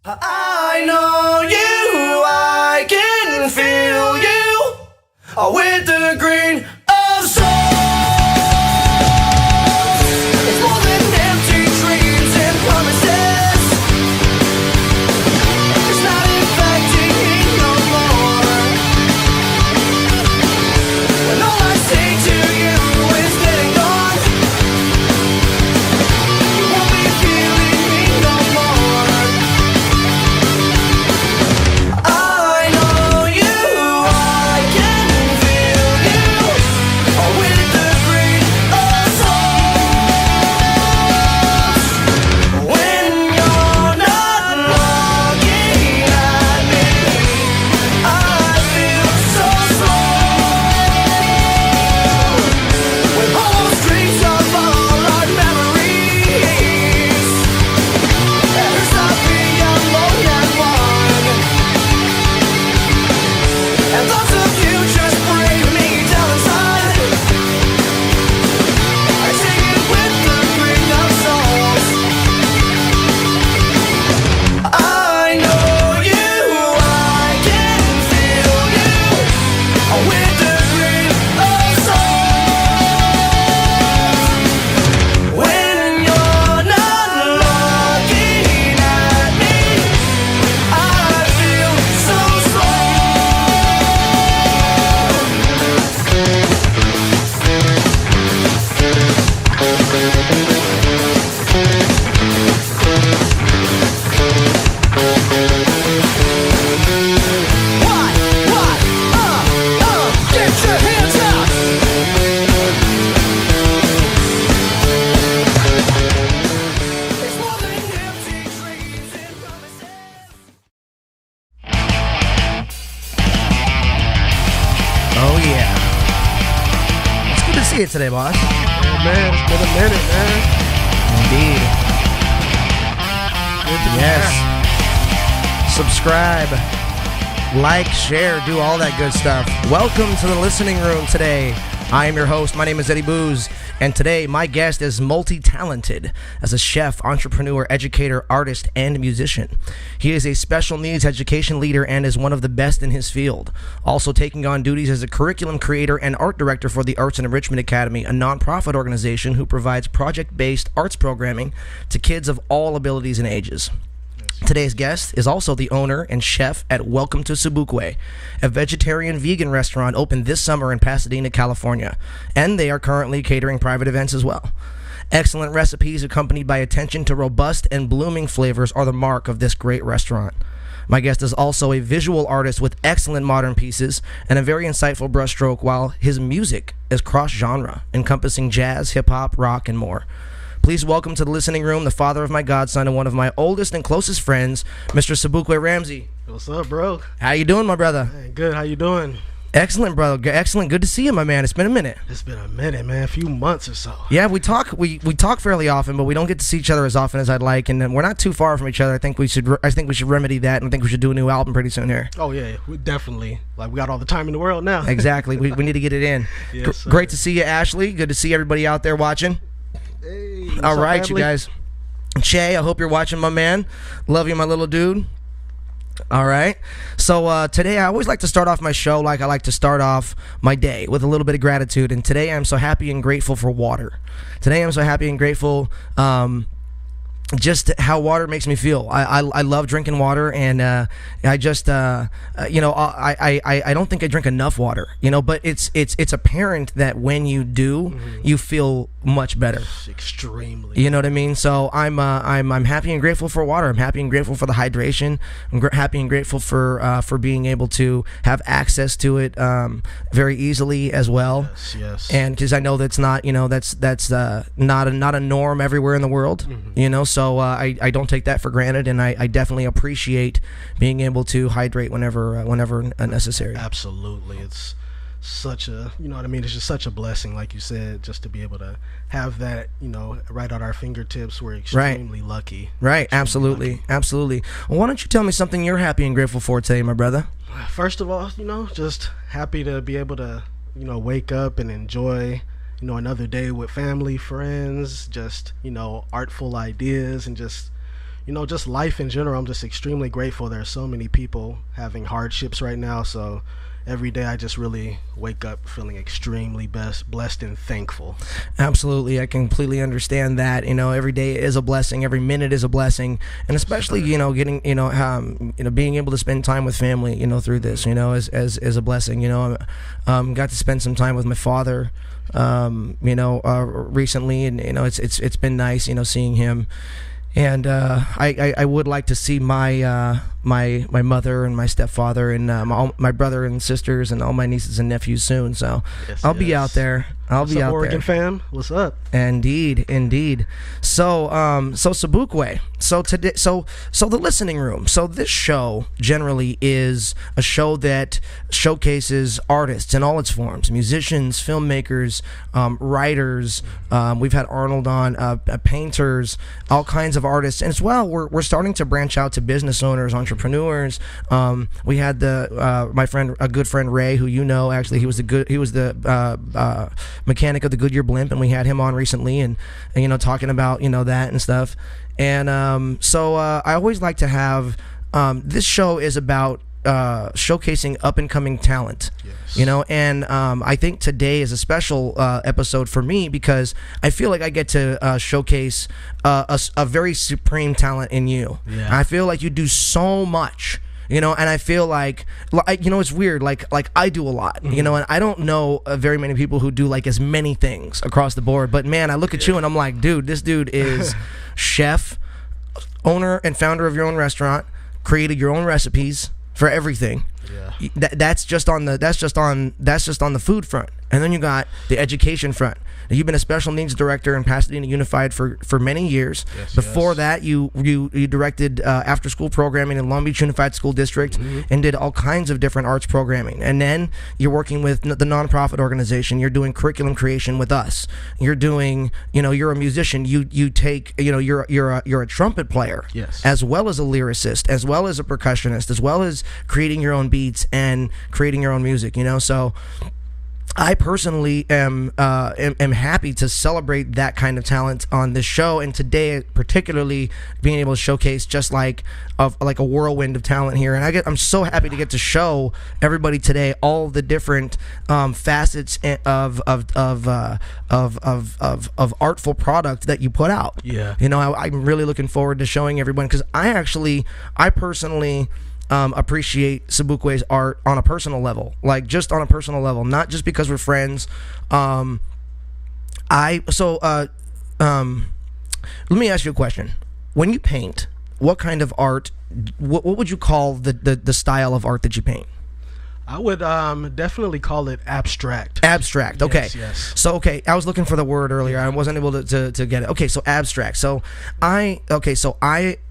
I know you, I can feel you with the green of soul. It's more than empty dreams and promises. It's not infecting me no more. When all I say to you is getting gone, you won't be feeling me no more. I know you, I can feel you with the green of souls. When you're not looking at me, I feel so slow. When all those dreams of all our memories, ever stop being alone and one. And thoughts of you just bring me down inside. I sing it with the green of souls. I know you, I can feel you with the green of souls. When you're not looking at me, I feel so slow. Get your hands up! It's more than empty dreams and promises. Oh yeah. It's good to see you today, boss. Yeah, man, it's been a minute, man. Indeed. Good to be Yes. back. Subscribe, like, share, do all that good stuff. Welcome to the listening room today. I am your host. My name is Eddie Booz, and today my guest is multi-talented as a chef, entrepreneur, educator, artist, and musician. He is a special needs education leader and is one of the best in his field. Also taking on duties as a curriculum creator and art director for the Arts and Enrichment Academy, a nonprofit organization who provides project-based arts programming to kids of all abilities and ages. Today's guest is also the owner and chef at Welcome to Sobukwe, a vegetarian-vegan restaurant opened this summer in Pasadena, California, and they are currently catering private events as well. Excellent recipes accompanied by attention to robust and blooming flavors are the mark of this great restaurant. My guest is also a visual artist with excellent modern pieces and a very insightful brushstroke, while his music is cross-genre, encompassing jazz, hip-hop, rock, and more. Please welcome to the listening room the father of my godson and one of my oldest and closest friends, Mr. Sobukwe Ramsey. What's up, bro? How you doing, my brother? Hey, good. How you doing? Excellent, brother. Excellent. Good to see you, my man. It's been a minute. It's been a minute, man. A few months or so. Yeah, we talk fairly often, but we don't get to see each other as often as I'd like, and we're not too far from each other. I think we should remedy that, and I think we should do a new album pretty soon here. Oh yeah, we definitely we got all the time in the world now. Exactly. we need to get it in. Yes, sir. Great to see you, Ashley. Good to see everybody out there watching. Hey, what's All up, right, family? you guys. Shay, I hope you're watching, my man. Love you, my little dude. All right. So today I always like to start off my show like I like to start off my day, with a little bit of gratitude. And today I'm so happy and grateful for water. Today I'm so happy and grateful just how water makes me feel. I love drinking water, and I just I don't think I drink enough water, but it's apparent that when you do, you feel much better. Extremely. You know what I mean? So I'm happy and grateful for water. I'm happy and grateful for the hydration. I'm happy and grateful for being able to have access to it very easily as well. Yes. And because I know that's not that's not a norm everywhere in the world. So I don't take that for granted, and I definitely appreciate being able to hydrate whenever necessary. Absolutely. It's such a, it's just such a blessing, like you said, just to be able to have that, right at our fingertips. We're extremely lucky. Right. Extremely Absolutely. lucky. Absolutely. Well, why don't you tell me something you're happy and grateful for today, my brother? First of all, just happy to be able to, wake up and enjoy, another day with family, friends, just, artful ideas, and just, just life in general. I'm just extremely grateful. There are so many people having hardships right now, so every day I just really wake up feeling extremely blessed and thankful. Absolutely, I completely understand that. Every day is a blessing, every minute is a blessing, and especially getting being able to spend time with family through this is a blessing. Got to spend some time with my father recently, and it's been nice seeing him. And I would like to see my my mother and my stepfather and all my brother and sisters and all my nieces and nephews soon. So I'll be out there. What's up, Oregon fam? What's up? Indeed. So Sobukwe. So today, so the listening room. So this show generally is a show that showcases artists in all its forms: musicians, filmmakers, writers. We've had Arnold on, painters, all kinds of artists, and as well, we're starting to branch out to business owners, entrepreneurs. We had a good friend Ray, who actually he was the mechanic of the Goodyear blimp, and we had him on recently, and talking about that and stuff. And so I always like to have this show is about showcasing up and coming talent. Yes. And I think today is a special episode for me because I feel like I get to showcase a very supreme talent in you. Yeah. I feel like you do so much. And I feel like it's weird. Like I do a lot, and I don't know very many people who do like as many things across the board. But man, I look at you and I'm like, dude, this dude is chef, owner and founder of your own restaurant, created your own recipes for everything. Yeah. That's just on the food front, and then you got the education front. Now, you've been a special needs director in Pasadena Unified for many years. Yes, Before yes. that, you directed after school programming in Long Beach Unified School District, and did all kinds of different arts programming. And then you're working with the nonprofit organization. You're doing curriculum creation with us. You're doing you're a musician. You take you're a trumpet player, Yes. as well as a lyricist, as well as a percussionist, as well as creating your own beats and creating your own music. So I personally am happy to celebrate that kind of talent on this show, and today particularly being able to showcase just like a whirlwind of talent here. And I'm so happy to get to show everybody today all the different facets of artful product that you put out. Yeah. I'm really looking forward to showing everyone, because I personally appreciate Sobukwe's art on a personal level, not just because we're friends. Let me ask you a question. When you paint, what kind of art, what would you call the style of art that you paint? I would definitely call it abstract. Abstract, okay. Yes. So, I was looking for the word earlier. I wasn't able to get it. Okay, so abstract. So I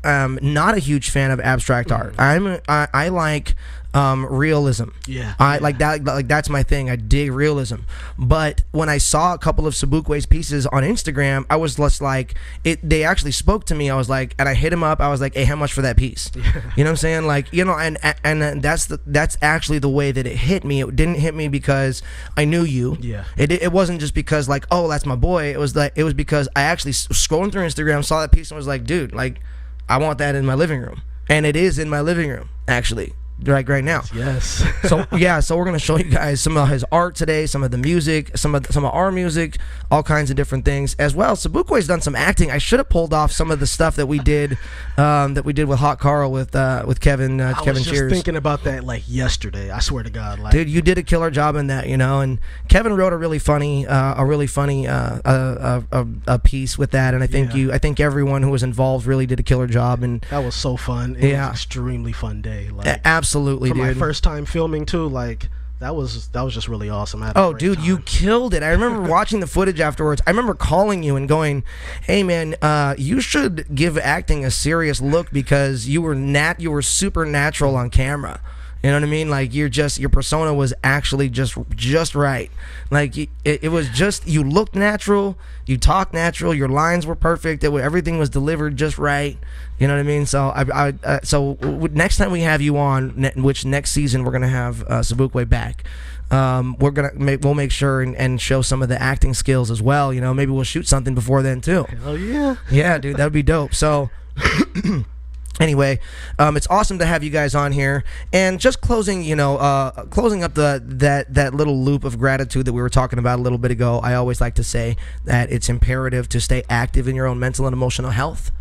am not a huge fan of abstract art. I like realism. Yeah. Like that. Like that's my thing. I dig realism. But when I saw a couple of Sobukwe's pieces on Instagram, I was just like, they actually spoke to me. I was like, and I hit him up. I was like, hey, how much for that piece? Yeah. You know what I'm saying? Like, and that's actually the way that it hit me. It didn't hit me because I knew you. Yeah. It wasn't just because like, oh, that's my boy. It was because I actually scrolling through Instagram, saw that piece, and was like, dude, like, I want that in my living room. And it is in my living room, actually. Right now. Yes. So we're gonna show you guys some of his art today, some of the music, some of our music, all kinds of different things as well. Sobukwe's done some acting. I should have pulled off some of the stuff that we did with Hot Carl with Kevin I Kevin was just Shears. thinking about that like yesterday. I swear to God, like, Dude, you did a killer job in that, and Kevin wrote a really funny piece with that, and I think everyone who was involved really did a killer job, and that was so fun. It was an extremely fun day. Like, absolutely, for dude. my first time filming too, like that was just really awesome. I had a Oh, great dude, time. you killed it. I remember watching the footage afterwards. I remember calling you and going, hey, man, you should give acting a serious look, because you were super natural on camera. You know what I mean? Like, your persona was actually just right. Like, it was just, you looked natural, you talked natural, your lines were perfect, everything was delivered just right. You know what I mean? So next time we have you on, which next season we're gonna have Sobukwe back. We'll make sure and show some of the acting skills as well. Maybe we'll shoot something before then too. Hell yeah. Yeah, dude, that would be dope. So Anyway, it's awesome to have you guys on here, and just closing up that little loop of gratitude that we were talking about a little bit ago. I always like to say that it's imperative to stay active in your own mental and emotional health.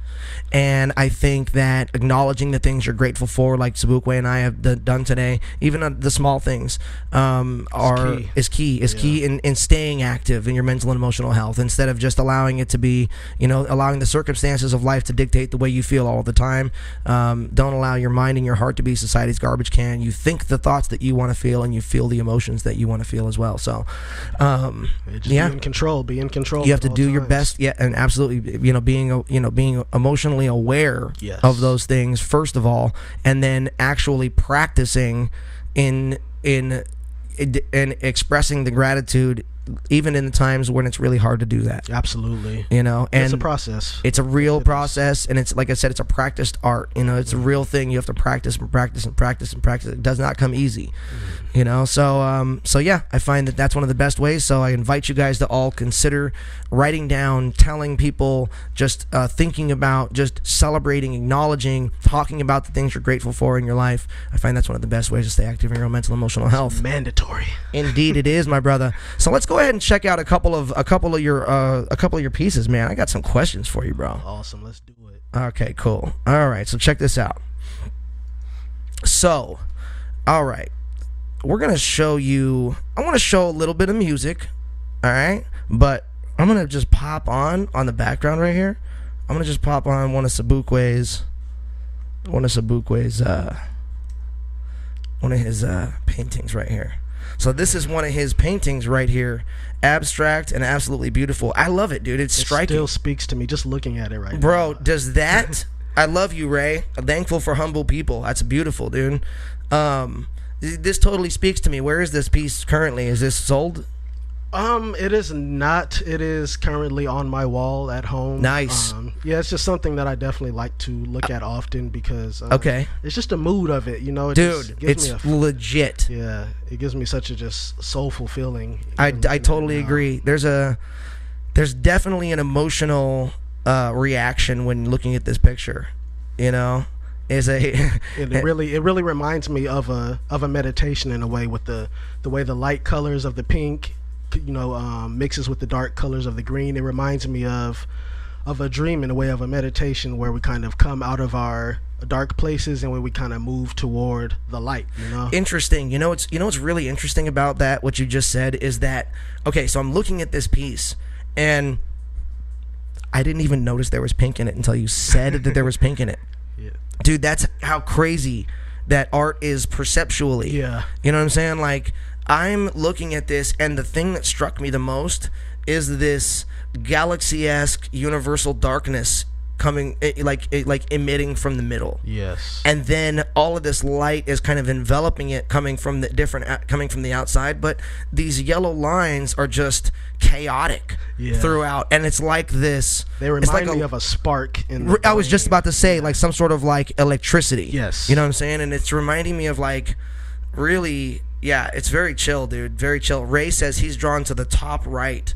And I think that acknowledging the things you're grateful for, like Sobukwe and I have done today, even the small things, is key in staying active in your mental and emotional health, instead of just allowing it to be, allowing the circumstances of life to dictate the way you feel all the time. Don't allow your mind and your heart to be society's garbage can. You think the thoughts that you want to feel, and you feel the emotions that you want to feel as well. So, be in control. Be in control. You have to do your best. Yeah, and absolutely, being emotionally aware of those things first of all, and then actually practicing in expressing the gratitude even in the times when it's really hard to do that. Absolutely. And it's a process. It's a real process, and it's, like I said, it's a practiced art. It's a real thing. You have to practice and practice and practice and practice. It does not come easy. So yeah, I find that that's one of the best ways. So I invite you guys to all consider writing down, telling people, just thinking about, just celebrating, acknowledging, talking about the things you're grateful for in your life. I find that's one of the best ways to stay active in your own mental and emotional health. Mandatory. Indeed, it is, my brother. So let's go ahead and check out a couple of your pieces, man. I got some questions for you, bro. Awesome, let's do it. Okay, cool. All right, so check this out. So, all right, we're gonna show you. I want to show a little bit of music, all right, but I'm gonna just pop on the background right here. I'm gonna just pop on one of Sobukwe's paintings right here. So this is one of his paintings right here. Abstract and absolutely beautiful. I love it, dude. It's striking. It still speaks to me just looking at it right now. Bro, does that... I love you, Ray. I'm thankful for humble people. That's beautiful, dude. This totally speaks to me. Where is this piece currently? Is this sold? It is not. It is currently on my wall at home. Nice. Yeah, it's just something that I definitely like to look at often because it's just a mood of it, It dude, just gives it's me legit. Yeah, it gives me such a just soulful feeling. I totally agree. There's definitely an emotional reaction when looking at this picture. It really reminds me of a meditation in a way, with the way the light colors of the pink mixes with the dark colors of the green. It reminds me of a dream, in a way of a meditation, where we kind of come out of our dark places and when we kind of move toward the light. Interesting. What's really interesting about that, what you just said, is that, okay, so I'm looking at this piece and I didn't even notice there was pink in it until you said that there was pink in it. Yeah. Dude, that's how crazy that art is perceptually. Yeah. You know what I'm saying? Like, I'm looking at this, and the thing that struck me the most is this galaxy-esque universal darkness coming, like emitting from the middle. Yes. And then all of this light is kind of enveloping it, coming from the outside. But these yellow lines are just chaotic throughout, and it's like this. They remind me of a spark. I was just about to say, like some sort of like electricity. Yes. You know what I'm saying? And it's reminding me of like really. Yeah, it's very chill, dude. Very chill. Ray says he's drawn to the top right.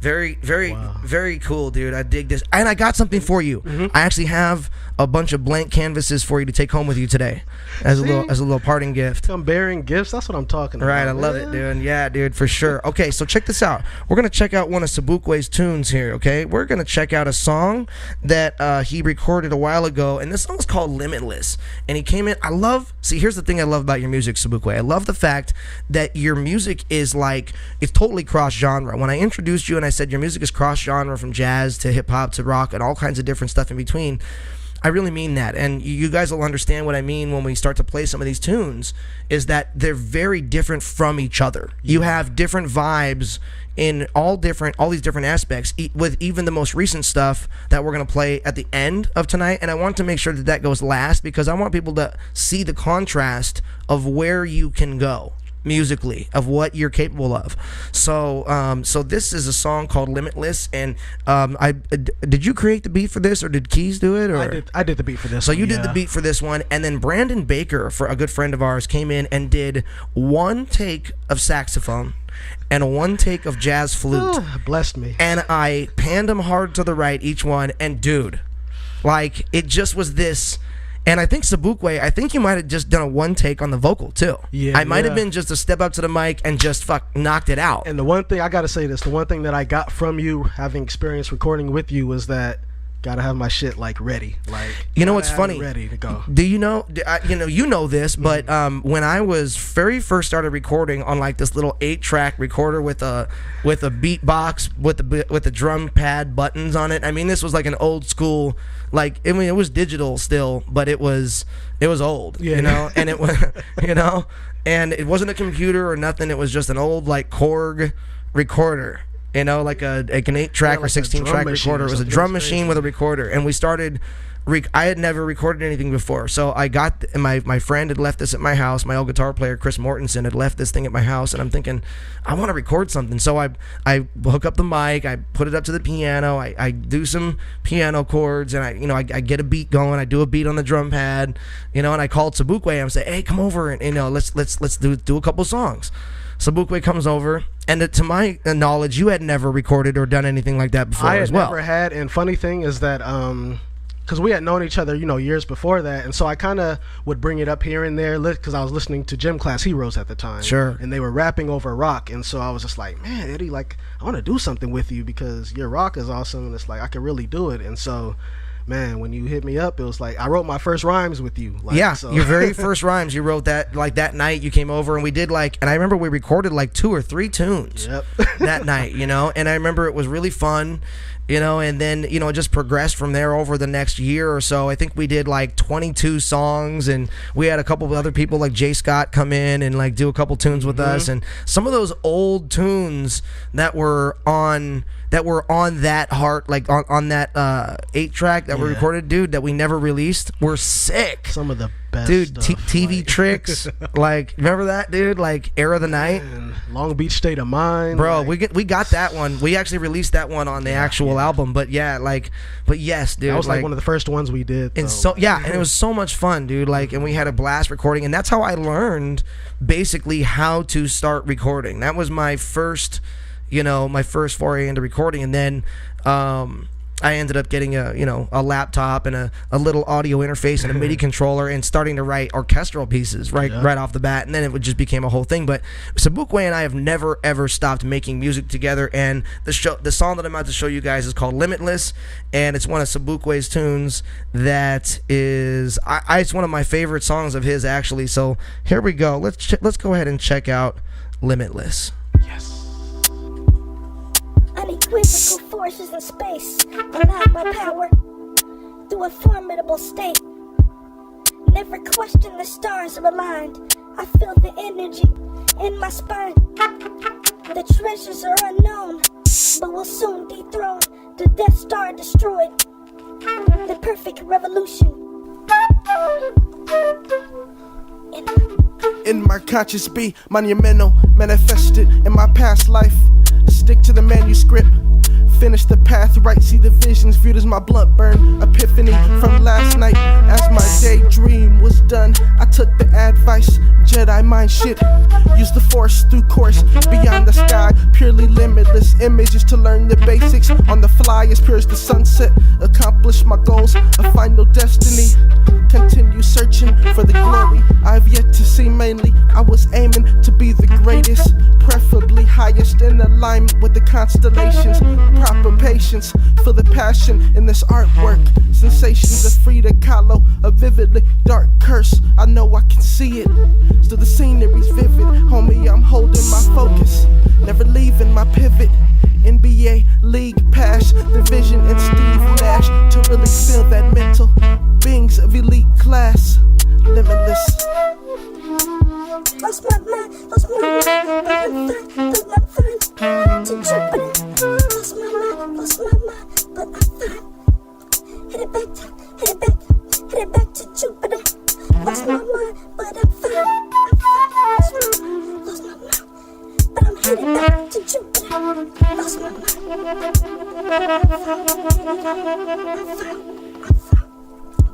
Very, very cool, dude. I dig this. And I got something for you. I actually have a bunch of blank canvases for you to take home with you today as a little parting gift. I'm bearing gifts. That's what I'm talking about. Right, I love it, dude. Yeah, dude, for sure. Okay, so check this out. We're going to check out one of Sobukwe's tunes here, okay? We're going to check out a song that he recorded a while ago, and this song is called Limitless. And he came in, here's the thing I love about your music, Sobukwe. I love the fact that your music is like, it's totally cross-genre. When I introduced you and I said your music is cross-genre, from jazz to hip-hop to rock and all kinds of different stuff in between, I really mean that. And you guys will understand what I mean when we start to play some of these tunes, is that they're very different from each other. You have different vibes in all these different aspects, with even the most recent stuff that we're going to play at the end of tonight. And I want to make sure that goes last, because I want people to see the contrast of where you can go musically, of what you're capable of. So this is a song called Limitless, and did you create the beat for this, or did Keys do it? Or I did the beat for this. So you did the beat for this one, and then Brandon Baker, for a good friend of ours, came in and did one take of saxophone and one take of jazz flute. Blessed me. And I panned them hard to the right, each one, and dude, Like, it just was this. And I think Sobukwe, I think you might have just done a one take on the vocal too. Yeah, I might have been just a step up to the mic and just knocked it out. And the one thing I gotta say this, the one thing that I got from you having experience recording with you was that gotta have my shit like ready. Like, you know what's funny? Ready to go. Do you know? You know this, but when I was very first started recording on like this little 8-track recorder with a beatbox with the drum pad buttons on it. I mean, this was like an old school. Like, I mean, it was digital still, but it was old. Yeah. You know, and it was and it wasn't a computer or nothing. It was just an old like Korg recorder. You know, like an 8-track or 16-track recorder. It was a drum machine with a recorder. And we started, I had never recorded anything before. So I got, my friend had left this at my house. My old guitar player, Chris Mortensen, had left this thing at my house. And I'm thinking, I want to record something. So I hook up the mic. I put it up to the piano. I do some piano chords. And I get a beat going. I do a beat on the drum pad. And I called Sobukwe. I'm saying, hey, come over and, let's do a couple songs. Sobukwe comes over, and to my knowledge, you had never recorded or done anything like that before as well. I had never had, and funny thing is that, because we had known each other, years before that, and so I kind of would bring it up here and there, because I was listening to Gym Class Heroes at the time. Sure. And they were rapping over rock, and so I was just like, man, Eddie, like, I want to do something with you, because your rock is awesome, and it's like, I can really do it, and so... Man, when you hit me up, it was like I wrote my first rhymes with you. Like, yeah, so. Your very first rhymes, you wrote that like that night. You came over and we did and I remember we recorded like 2 or 3 tunes that night, and I remember it was really fun, and then it just progressed from there over the next year or so. I think we did like 22 songs, and we had a couple of other people like Jay Scott come in and like do a couple tunes with us, and some of those old tunes that were on that heart, like on that 8-track that we recorded, dude, that we never released, were sick. Some of the best dude, stuff, TV Tricks, like, remember that, dude? Like, Era of the Night, Long Beach State of Mind, bro. We got that one. We actually released that one on the actual album. But yes, dude, that was like one of the first ones we did. And and it was so much fun, dude. Like, and we had a blast recording, and that's how I learned basically how to start recording. That was my first. My first foray into recording, and then I ended up getting a laptop and a little audio interface and a MIDI controller, and starting to write orchestral pieces right off the bat, and then it just became a whole thing. But Sobukwe and I have never ever stopped making music together, and the song that I'm about to show you guys is called Limitless, and it's one of Sobukwe's tunes that is it's one of my favorite songs of his, actually. So here we go. Let's go ahead and check out Limitless. Yes. Unequivocal forces in space unlock my power through a formidable state. Never question the stars are aligned. I feel the energy in my spine. The treasures are unknown, but will soon dethrone. The Death Star destroyed. The perfect revolution. In my conscious be monumental, manifested in my past life. Stick to the manuscript, finish the path right. See the visions viewed as my blunt burn epiphany from last night. As my daydream was done, I took the advice, Jedi mind shit. Use the force through course beyond the sky, purely limitless images to learn the basics. On the fly as pure as the sunset, accomplish my goals, a final destiny. Continue searching for the glory I've yet to see. Mainly I was aiming to be the greatest, preferably highest in alignment with the constellations. Proper patience for the passion in this artwork. Sensations of Frida Kahlo, a vividly dark curse. I know I can see it, still the scenery's vivid. Homie, I'm holding my focus, never leaving my pivot. NBA League Pass, the vision and Steve Nash, to really feel that mental beings of elite class. Limitless. Lost my mind, but I'm fine. To Jupiter. Lost my mind, but I'm fine. Hit it back to Jupiter. Lost my mind, but I'm fine. Lost my mind, but I'm headed back to Jupiter. Lost my mind.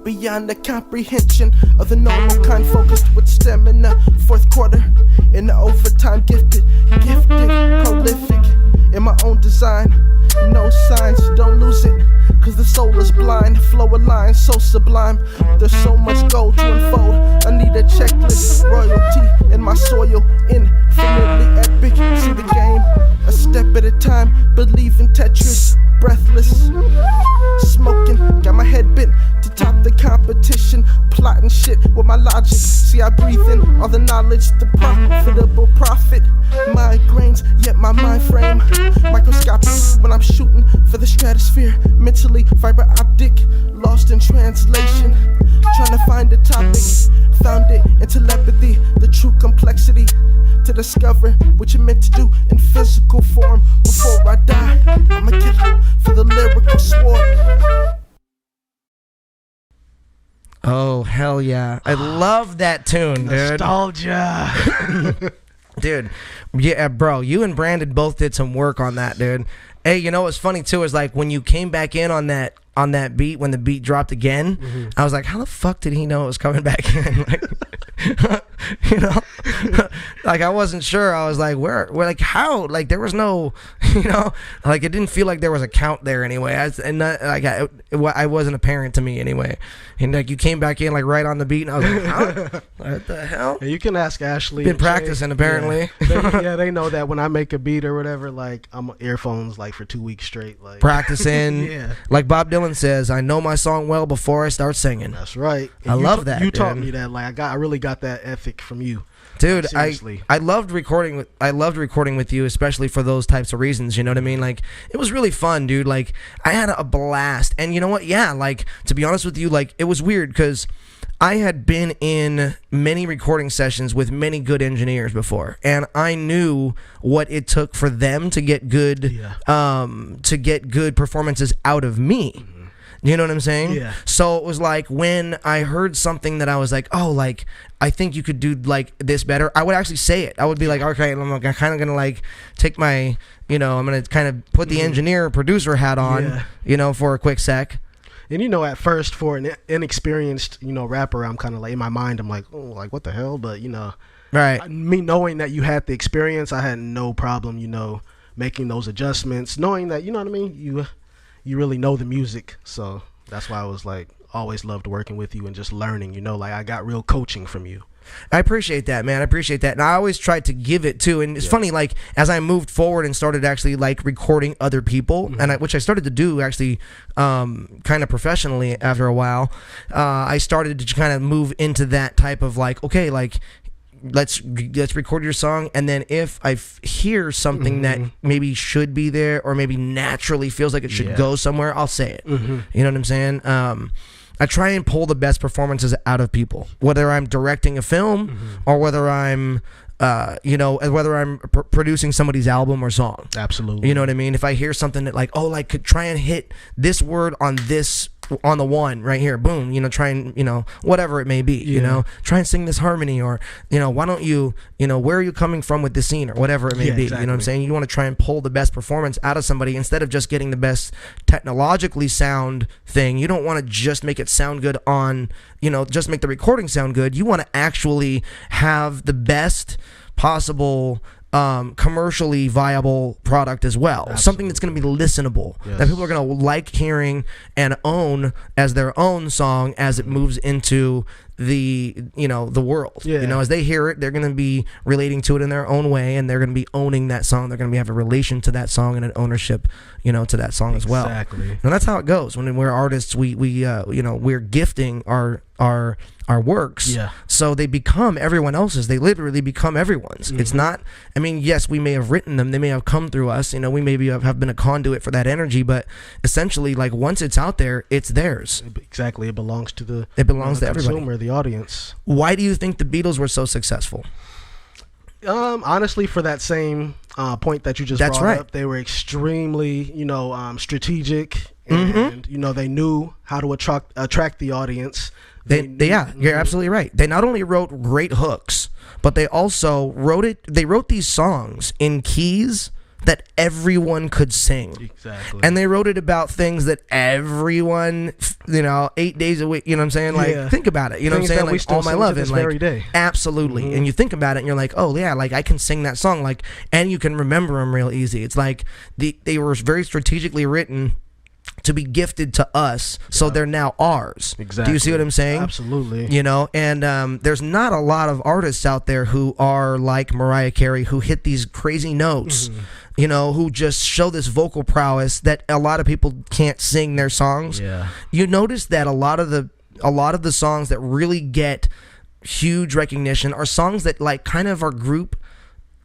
Beyond the comprehension of the normal kind, focused with stamina. Fourth quarter in the overtime, gifted, prolific in my own design. No signs, don't lose it. Cause the soul is blind, flow a line so sublime. There's so much gold to unfold. I need a checklist, royalty in my soil, infinitely epic. See the game, a step at a time. Believe in Tetris, breathless. Smoking, got my head bent to top the competition. Plotting shit with my logic. See, I breathe in all the knowledge, the profitable profit. Migraines, yet my mind frame microscopic when I'm shooting for the stratosphere. Mentally fiber optic, lost in translation. Trying to find a topic, found it in telepathy. The true complexity to discover what you're meant to do in physical form. Before I die, I'ma kill for the lyrical sword. Oh, hell yeah. I love that tune, dude. Nostalgia. Dude, yeah, bro, you and Brandon both did some work on that, dude. Hey, you know what's funny too is like when you came back in on that beat, when the beat dropped again, I was like, how the fuck did he know it was coming back in? Like, you know, like I wasn't sure. I was like, where like how? Like there was no, you know, like it didn't feel like there was a count there anyway. I wasn't apparent to me anyway. And like you came back in like right on the beat, and I was like, huh? What the hell? Yeah, you can ask Ashley. Been practicing apparently. Yeah, they know that when I make a beat or whatever, like I'm on earphones like for 2 weeks straight, like practicing. Yeah. Like Bob Dylan says, I know my song well before I start singing. That's right. I love that. You taught dude. me that. Like I really got that ethic from you. Dude, Seriously. I loved recording with you, especially for those types of reasons, you know what I mean? Like it was really fun, dude. Like I had a blast. And you know what? Yeah, like to be honest with you, like it was weird cuz I had been in many recording sessions with many good engineers before, and I knew what it took for them to get good performances out of me. You know what I'm saying? Yeah. So it was like when I heard something that I was like, oh, like I think you could do like this better. I would actually say it. I would be like, okay, I'm kind of gonna like take my, you know, I'm gonna kind of put the engineer producer hat on, you know, for a quick sec. And you know, at first for an inexperienced, you know, rapper, I'm kind of like in my mind, I'm like, oh, like what the hell? But you know, right? Me knowing that you had the experience, I had no problem, you know, making those adjustments, knowing that, you know what I mean, you really know the music. So that's why I was like always loved working with you and just learning, you know, like I got real coaching from you. I appreciate that, man. I appreciate that. And I always tried to give it too. And it's funny, like as I moved forward and started actually like recording other people, and which I started to do actually kind of professionally after a while, I started to kind of move into that type of like, okay, like let's record your song, and then if I hear something that maybe should be there or maybe naturally feels like it should go somewhere, I'll say it. You know what I'm saying? I try and pull the best performances out of people, whether I'm directing a film or whether I'm you know, whether I'm producing somebody's album or song. Absolutely. You know what I mean? If I hear something that like, oh, like could try and hit this word on this, on the one right here, boom, you know, try and, you know, whatever it may be, you know, try and sing this harmony, or, you know, why don't you, you know, where are you coming from with this scene, or whatever it may be, exactly. you know what I'm saying? You want to try and pull the best performance out of somebody instead of just getting the best technologically sound thing. You don't want to just make it sound good on, you know, just make the recording sound good. You want to actually have the best possible commercially viable product as well. Absolutely. Something that's going to be listenable, that people are going to like hearing and own as their own song as it moves into the, you know, the world. You know, as they hear it, they're going to be relating to it in their own way, and they're going to be owning that song. They're going to have a relation to that song and an ownership, you know, to that song as well. Exactly. And that's how it goes when we're artists. We you know, we're gifting our works, so they become everyone else's. They literally become everyone's. It's not, I mean, yes, we may have written them, they may have come through us, you know, we maybe have been a conduit for that energy, but essentially, like, once it's out there, it's theirs. Exactly. It belongs to the to everybody, consumer, the audience. Why do you think the Beatles were so successful? Honestly, for that same point that you just brought up, they were extremely, you know, strategic, and you know, they knew how to attract the audience. You're absolutely right. They not only wrote great hooks, but they also wrote these songs in keys that everyone could sing. Exactly. And they wrote it about things that everyone, you know, 8 days a week, you know what I'm saying? Like, think about it. You know what I'm saying? Like, All My Love. And like, day. Absolutely. And you think about it and you're like, oh yeah, like I can sing that song, like, and you can remember them real easy. It's like they were very strategically written to be gifted to us, so they're now ours. Exactly. Do you see what I'm saying? Absolutely. You know, and there's not a lot of artists out there who are like Mariah Carey, who hit these crazy notes, you know, who just show this vocal prowess that a lot of people can't sing their songs. Yeah. You notice that a lot of the songs that really get huge recognition are songs that like kind of are group,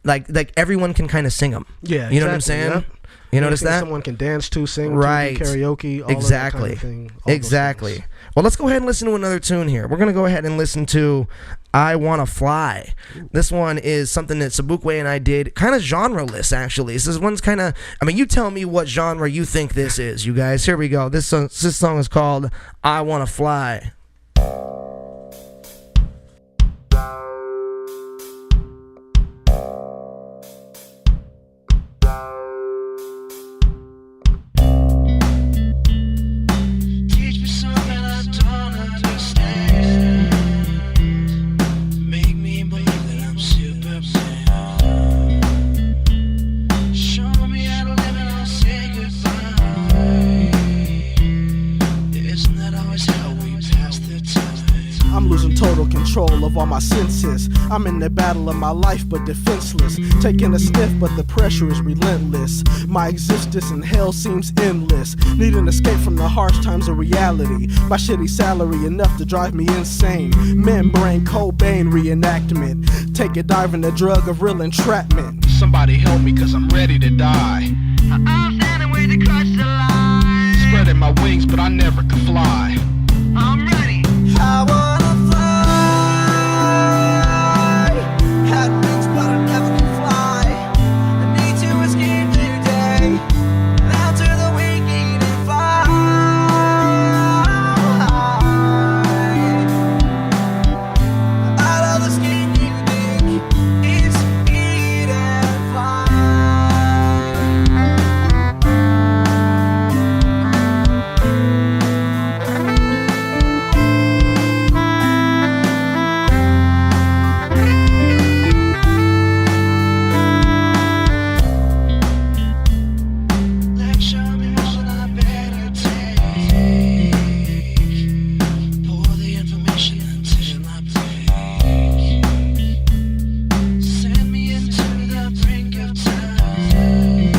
like everyone can kind of sing them. Yeah, you know what I'm exactly, saying? yep. You notice Anything that? someone can dance to, sing Right. to, do karaoke, all Exactly. of that kind of thing. All those Exactly. things. Well, let's go ahead and listen to another tune here. We're going to go ahead and listen to I Wanna Fly. This one is something that Sobukwe and I did, kind of genre-less, actually. This one's kind of, I mean, you tell me what genre you think this is, you guys. Here we go. This song is called I Wanna Fly. Teach me something I don't understand. Make me believe that I'm Superman. Show me how to live and I'll say goodbye. Isn't that always how we pass the time? I'm losing total control of all my senses. I'm in the battle of my life but defenseless. Taking a sniff but the pressure is relentless. My existence in hell seems endless. Need an escape from the harsh times of reality. My shitty salary enough to drive me insane. Membrane Cobain reenactment. Take a dive in the drug of real entrapment. Somebody help me cause I'm ready to die. I'm standing with the crush the line. Spreading my wings but I never could fly. I'm ready. I wanna fly. Had wings but I never could fly. I need to escape today. Out to the waking and fly. Out of the skin you think is eat and fly. Lecture me more than I better take. Pour the information until I break. Send me into the brink of time.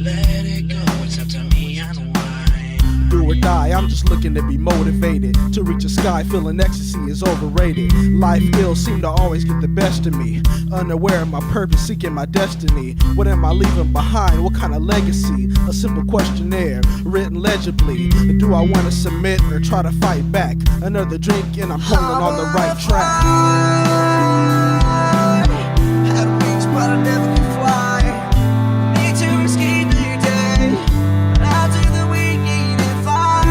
Let it go, it's up to me, unwind. Do or die, I'm just looking to be motivated. To reach a sky, feeling ecstasy is overrated. Life ills seem to always get the best of me. Unaware of my purpose, seeking my destiny. What am I leaving behind? What kind of legacy? A simple questionnaire, written legibly. Do I want to submit or try to fight back? Another drink and I'm pulling on the right track. Had wings, but I never could fly. Need to escape today. Out to the waking and fly.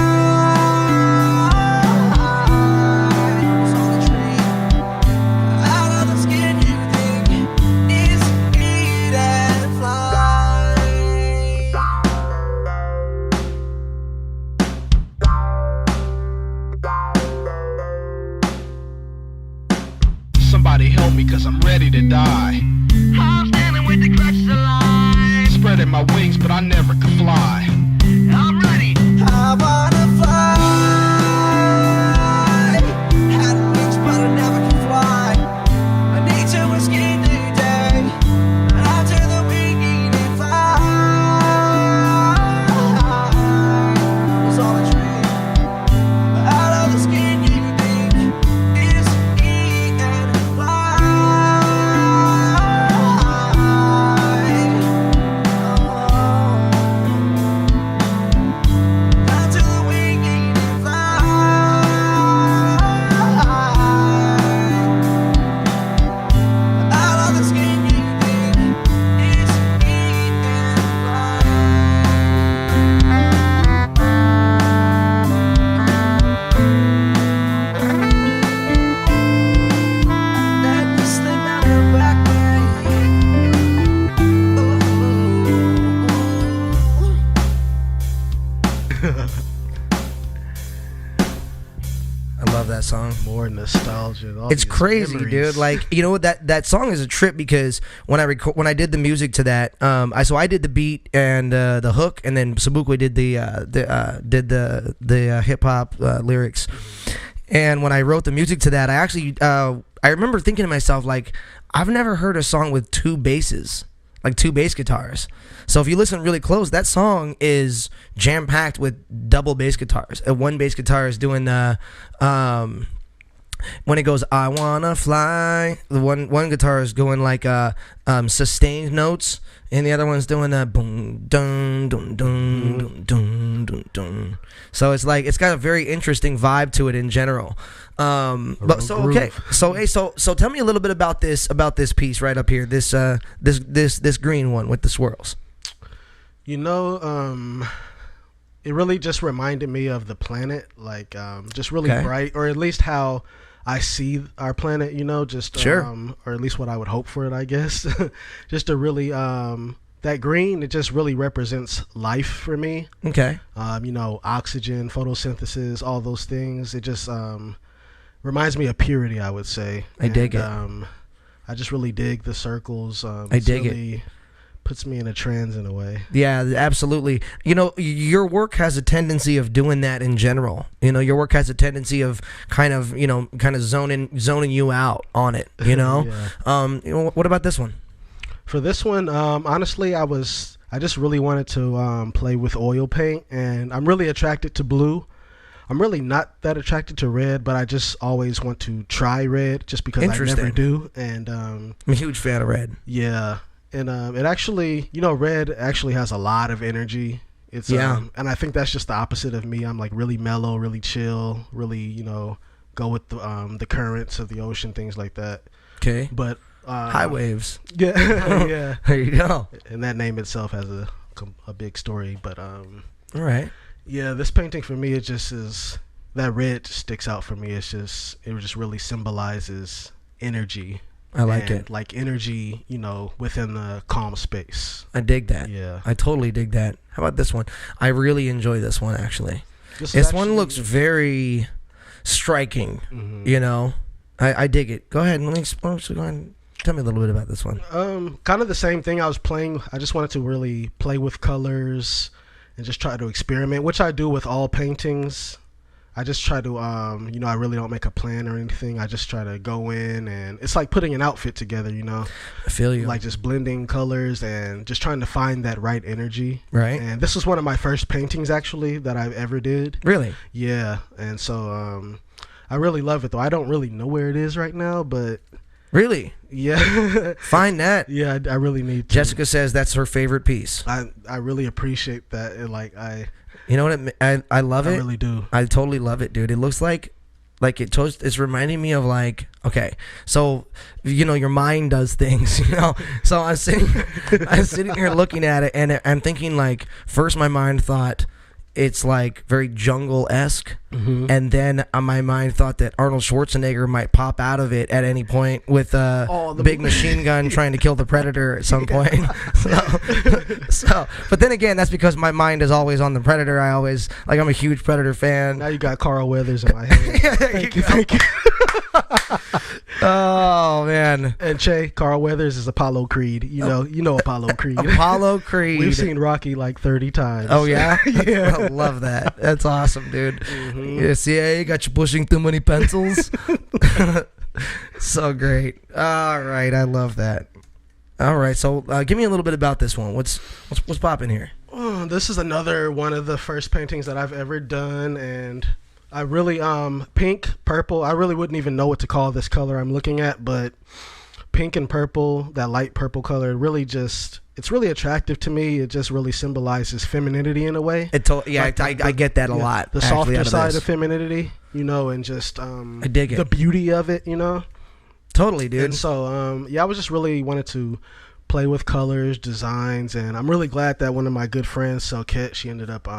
It's all a dream. Out of the skin you think is eat and fly. Somebody help me cause I'm ready to die. I'm standing with the crutch the line. Spreading my wings but I never could fly. I'm ready. I wanna fly. Had wings but I never could fly. I need to escape today. Out to the waking and fly. It's all a dream. Out of the skin you think is eat and fly. Oh. love that song. More nostalgia. All It's these crazy, memories. dude. Like, you know what, that song is a trip because when I did the music to that, I did the beat and the hook, and then Sobukwe did the hip hop lyrics. And when I wrote the music to that, I remember thinking to myself, like, I've never heard a song with two basses, like two bass guitars. So if you listen really close, that song is jam packed with double bass guitars. And one bass guitar is doing the when it goes I wanna fly. The one guitar is going like sustained notes, and the other one's doing a boom dun dun dun dun dun dun dun. So it's like it's got a very interesting vibe to it in general. But so okay, so tell me a little bit about this piece right up here. This green one with the swirls. You know, it really just reminded me of the planet, like just really bright, or at least how I see our planet, you know, just sure. Or at least what I would hope for it, I guess. Just to really that green, it just really represents life for me. Okay. You know, oxygen, photosynthesis, all those things. It just reminds me of purity, I would say. I dig it. I just really dig the circles. I dig it. Puts me in a trance in a way. Yeah, absolutely. You know, your work has a tendency of doing that in general. You know, your work has a tendency of kind of zoning you out on it, you know? Yeah. What about this one? For this one, honestly, I just really wanted to play with oil paint, and I'm really attracted to blue. I'm really not that attracted to red, but I just always want to try red just because I never do. And I'm a huge fan of red. Yeah. And it actually, you know, red actually has a lot of energy. It's and I think that's just the opposite of me. I'm like really mellow, really chill, really, you know, go with the currents of the ocean, things like that. Okay. But high waves. Yeah, yeah. There you go. And that name itself has a big story. But all right. Yeah, this painting for me, it just is that red just sticks out for me. It just really symbolizes energy. I like it. Like energy, you know, within the calm space. I dig that. Yeah. I totally dig that. How about this one? I really enjoy this one, actually. This one looks very striking, you know? I dig it. Go ahead and let me explore. So go ahead and tell me a little bit about this one. Kind of the same thing. I just wanted to really play with colors and just try to experiment, which I do with all paintings. I just try to, you know, I really don't make a plan or anything. I just try to go in, and it's like putting an outfit together, you know. I feel you. Like just blending colors and just trying to find that right energy. Right. And this was one of my first paintings, actually, that I've ever did. Really? Yeah. And so I really love it, though. I don't really know where it is right now, but... Really? Yeah. Find that. Yeah, I really need to. Jessica says that's her favorite piece. I really appreciate that. You know what? I love it. I really do. I totally love it, dude. It looks like it's reminding me of like, okay, so you know your mind does things, you know. So I'm sitting here looking at it, and I'm thinking like, first my mind thought it's like very jungle-esque, and then my mind thought that Arnold Schwarzenegger might pop out of it at any point with a big machine gun trying to kill the predator at some point. So, but then again, that's because my mind is always on the predator. I'm a huge Predator fan. Now you got Carl Weathers in my head. Yeah, thank you. Oh man. And Carl Weathers is Apollo Creed. You know Apollo Creed. Apollo Creed. We've seen Rocky like 30 times. Oh yeah? Yeah. I love that. That's awesome, dude. Yeah, CIA got you pushing too many pencils. So great. All right, I love that. All right, so give me a little bit about this one. What's popping here? Oh, this is another one of the first paintings that I've ever done, and I really pink, purple. I really wouldn't even know what to call this color I'm looking at, but pink and purple, that light purple color, really it's really attractive to me. It just really symbolizes femininity in a way. I get that a lot. The actually, softer side of femininity, you know, and just I dig it. The beauty of it, you know. Totally, dude. And so I was just really wanted to play with colors, designs, and I'm really glad that one of my good friends, Sobukwe, she ended up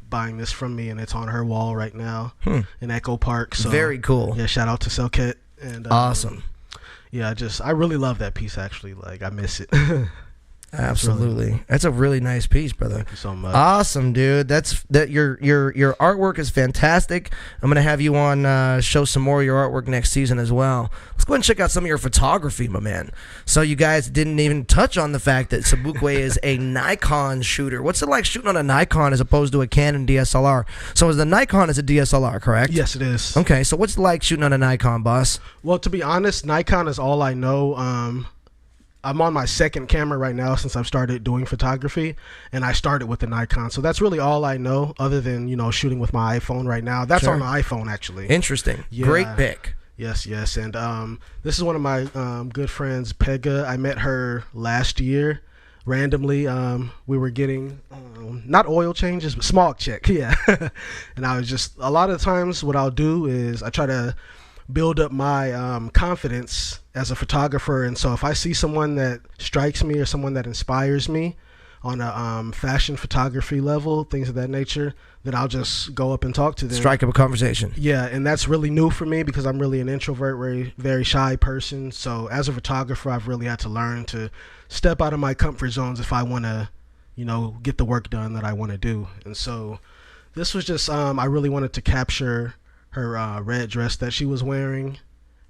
buying this from me, and it's on her wall right now in Echo Park. So very cool. Yeah, shout out to Sobukwe. And awesome. Yeah, I really love that piece, actually. Like, I miss it. Absolutely. That's a really nice piece, brother. Thank you so much. Awesome, dude. Your artwork is fantastic. I'm gonna have you on show some more of your artwork next season as well. Let's go ahead and check out some of your photography, my man. So you guys didn't even touch on the fact that Sobukwe is a Nikon shooter. What's it like shooting on a Nikon as opposed to a Canon DSLR? So the Nikon is a DSLR, correct? Yes, it is. Okay, so what's it like shooting on a Nikon, boss? Well, to be honest, Nikon is all I know. I'm on my second camera right now since I've started doing photography, and I started with the Nikon. So that's really all I know other than, shooting with my iPhone right now. That's Sure. on the iPhone, actually. Interesting. Yeah. Great pick. Yes. And this is one of my good friends, Pega. I met her last year randomly. We were getting not oil changes, but smog check. Yeah. And I was just, a lot of times what I'll do is I try to build up my confidence as a photographer. And so if I see someone that strikes me or someone that inspires me on a fashion photography level, things of that nature, then I'll just go up and talk to them. Strike up a conversation. Yeah, and that's really new for me because I'm really an introvert, very shy person. So as a photographer, I've really had to learn to step out of my comfort zones if I want to, get the work done that I want to do. And so this was just, I really wanted to capture her red dress that she was wearing,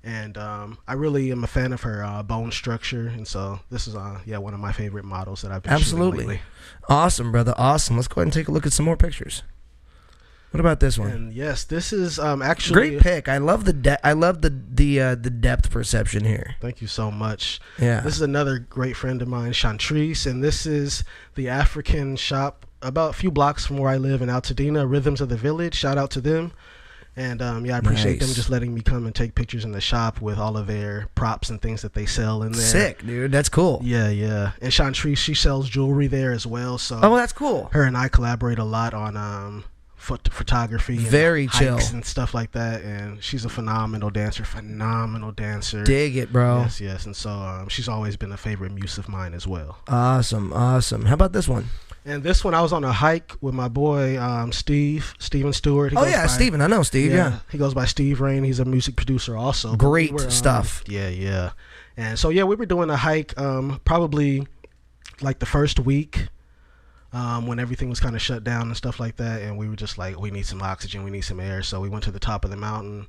and I really am a fan of her bone structure, and so this is one of my favorite models that I've been shooting lately. Awesome, brother. Awesome. Let's go ahead and take a look at some more pictures. What about this one? And yes, this is actually great pick. I love the depth perception here. Thank you so much. Yeah. This is another great friend of mine, Chantrice, and this is the African shop about a few blocks from where I live in Altadena, Rhythms of the Village. Shout out to them. And I appreciate them just letting me come and take pictures in the shop with all of their props and things that they sell in there. Sick, dude. That's cool. Yeah. And Chantrice, she sells jewelry there as well. So that's cool. Her and I collaborate a lot on photography, and very chill hikes and stuff like that. And she's a phenomenal dancer. Dig it, bro. Yes. And so she's always been a favorite muse of mine as well. Awesome. How about this one? And this one, I was on a hike with my boy Steven Stewart. Steven. I know Steve. Yeah. He goes by Steve Rain. He's a music producer also. Great stuff. Yeah. And so we were doing a hike probably like the first week when everything was kind of shut down and stuff like that. And we were just like, we need some oxygen, we need some air. So we went to the top of the mountain.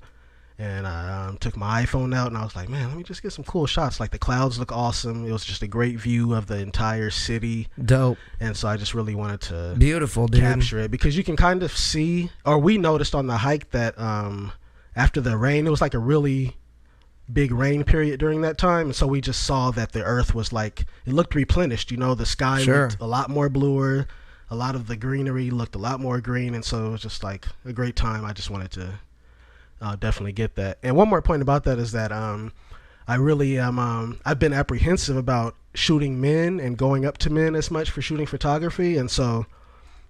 And I took my iPhone out, and I was like, man, let me just get some cool shots. Like, the clouds look awesome. It was just a great view of the entire city. Dope. And so I just really wanted to beautiful, dude. Capture it. Because you can kind of see, or we noticed on the hike that after the rain, it was like a really big rain period during that time. And so we just saw that the earth was like, it looked replenished. The sky looked a lot more bluer. A lot of the greenery looked a lot more green. And so it was just like a great time. I just wanted to definitely get that. And one more point about that is that I really am I've been apprehensive about shooting men and going up to men as much for shooting photography, and so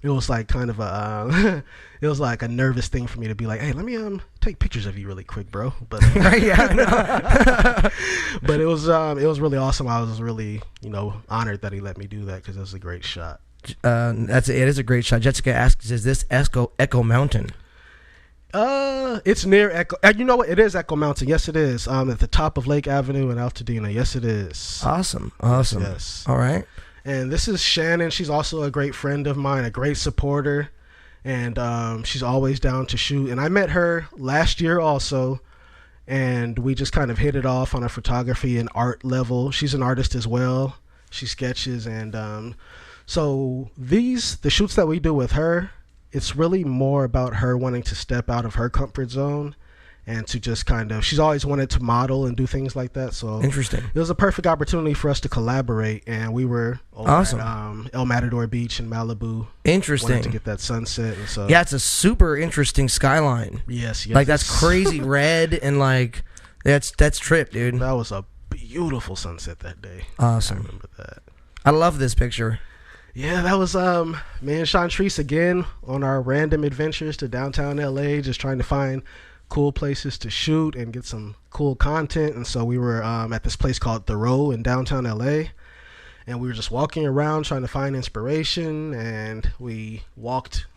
it was like kind of a it was like a nervous thing for me to be like, hey, let me take pictures of you really quick, bro. But but it was really awesome. I was really honored that he let me do that because it was a great shot. It is a great shot. Jessica asks, is this Echo Mountain? It's near Echo. You know what? It is Echo Mountain. Yes, it is. At the top of Lake Avenue in Altadena. Yes, it is. Awesome. Yes. All right. And this is Shannon. She's also a great friend of mine, a great supporter, and she's always down to shoot. And I met her last year also, and we just kind of hit it off on a photography and art level. She's an artist as well. She sketches, and so the shoots that we do with her, it's really more about her wanting to step out of her comfort zone and to just kind of, she's always wanted to model and do things like that. So interesting. It was a perfect opportunity for us to collaborate, and we were over at El Matador Beach in Malibu. Interesting. Wanted to get that sunset, and so it's a super interesting skyline. Yes. Like that's crazy red, and like that's trip, dude. That was a beautiful sunset that day. Awesome. I remember that. I love this picture. Yeah, that was me and Chantrice again on our random adventures to downtown LA, just trying to find cool places to shoot and get some cool content. And so we were at this place called The Row in downtown LA, and we were just walking around trying to find inspiration, and we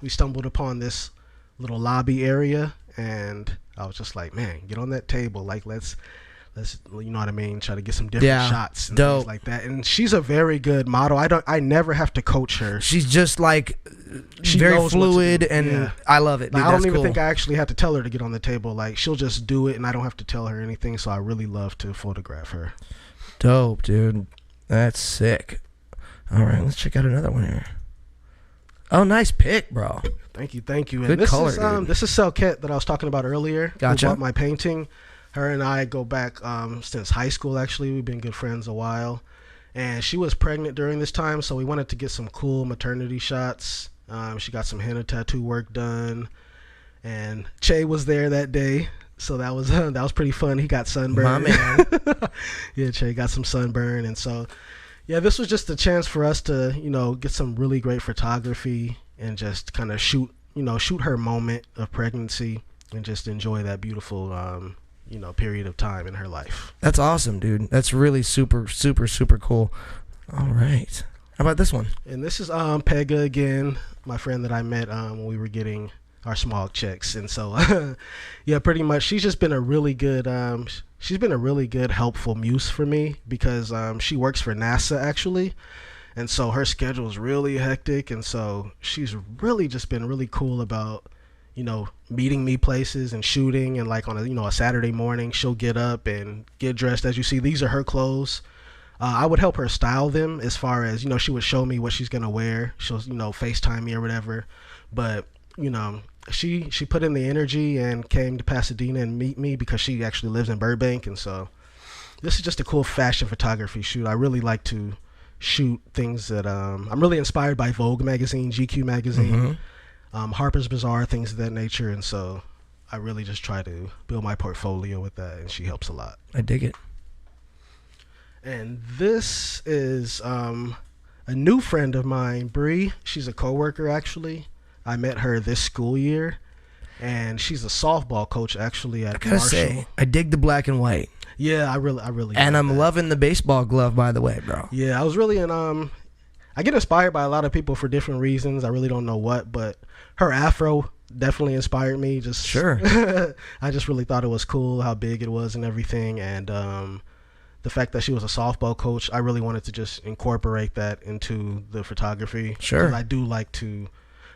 stumbled upon this little lobby area, and I was just like, man, get on that table, like let's let's, you know what I mean, try to get some different shots and dope. things like that. And she's a very good model. I never have to coach her. She's just like She very knows what to fluid, do. and Yeah. I love it. Dude, Like, I don't that's even cool. think I actually had to tell her to get on the table. Like, she'll just do it, and I don't have to tell her anything. So I really love to photograph her. Dope, dude. That's sick. All right, let's check out another one here. Oh, nice pick, bro. Thank you, thank you. And Good this color, is dude. this is Selket that I was talking about earlier. Gotcha. Who bought my painting. Her and I go back since high school. Actually, we've been good friends a while. And she was pregnant during this time, so we wanted to get some cool maternity shots. She got some henna tattoo work done, and Che was there that day, so that was pretty fun. He got sunburned. My man. Yeah, Che got some sunburn, and so yeah, this was just a chance for us to get some really great photography and just kind of shoot her moment of pregnancy and just enjoy that beautiful period of time in her life. That's awesome, dude. That's really super, super, super cool. All right. How about this one? And this is Pega again, my friend that I met when we were getting our small checks. And so yeah, pretty much she's just been a really good helpful muse for me, because she works for NASA actually. And so her schedule is really hectic, and so she's really just been really cool about meeting me places and shooting. And like on a Saturday morning, she'll get up and get dressed. As you see, these are her clothes. I would help her style them, as far as she would show me what she's gonna wear. She'll FaceTime me or whatever. But she put in the energy and came to Pasadena and meet me, because she actually lives in Burbank. And so this is just a cool fashion photography shoot. I really like to shoot things that I'm really inspired by Vogue magazine, GQ magazine, Harper's Bazaar, things of that nature. And so I really just try to build my portfolio with that, and she helps a lot. I dig it. And this is a new friend of mine, Bree. She's a coworker actually. I met her this school year, and she's a softball coach actually at I gotta Marshall. say, I dig the black and white. Yeah, I really. And like I'm that. loving the baseball glove, by the way, bro. Yeah, I was really I get inspired by a lot of people for different reasons. I really don't know what, but her afro definitely inspired me. Just Sure. I just really thought it was cool how big it was and everything, and the fact that she was a softball coach, I really wanted to just incorporate that into the photography. Sure. 'Cause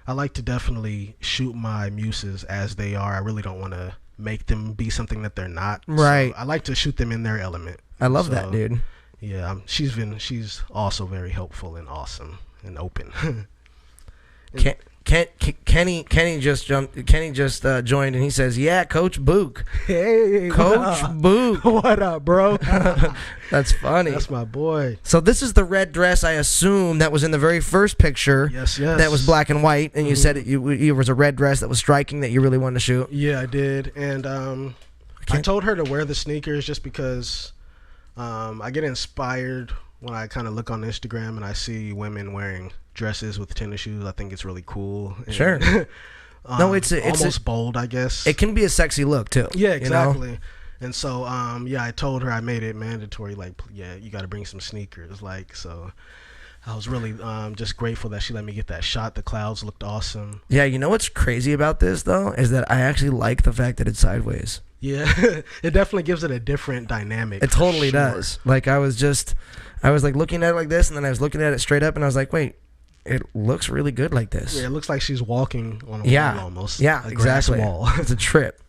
I like to definitely shoot my muses as they are. I really don't want to make them be something that they're not. Right. So I like to shoot them in their element. I love that, dude. Yeah, she's also very helpful and awesome and open. Kenny just joined, and he says, "Yeah, Coach Book, Hey, Coach Book." what up, bro? That's funny. That's my boy. So this is the red dress, I assume, that was in the very first picture. Yes. That was black and white, and you said it was a red dress that was striking that you really wanted to shoot. Yeah, I did, and I told her to wear the sneakers just because I get inspired when I kind of look on Instagram and I see women wearing dresses with tennis shoes. I think it's really cool. And, Sure. No, it's almost bold, I guess. It can be a sexy look too. Yeah, exactly. You know? And so, I told her I made it mandatory. Like, yeah, you got to bring some sneakers. Like, so I was really just grateful that she let me get that shot. The clouds looked awesome. Yeah, you know what's crazy about this though is that I actually like the fact that it's sideways. Yeah, it definitely gives it a different dynamic. It totally sure. does. Like I was like looking at it like this, and then I was looking at it straight up, and I was like, wait, it looks really good like this. Yeah, it looks like she's walking on a wall almost. Yeah, a exactly. grass wall. It's a trip.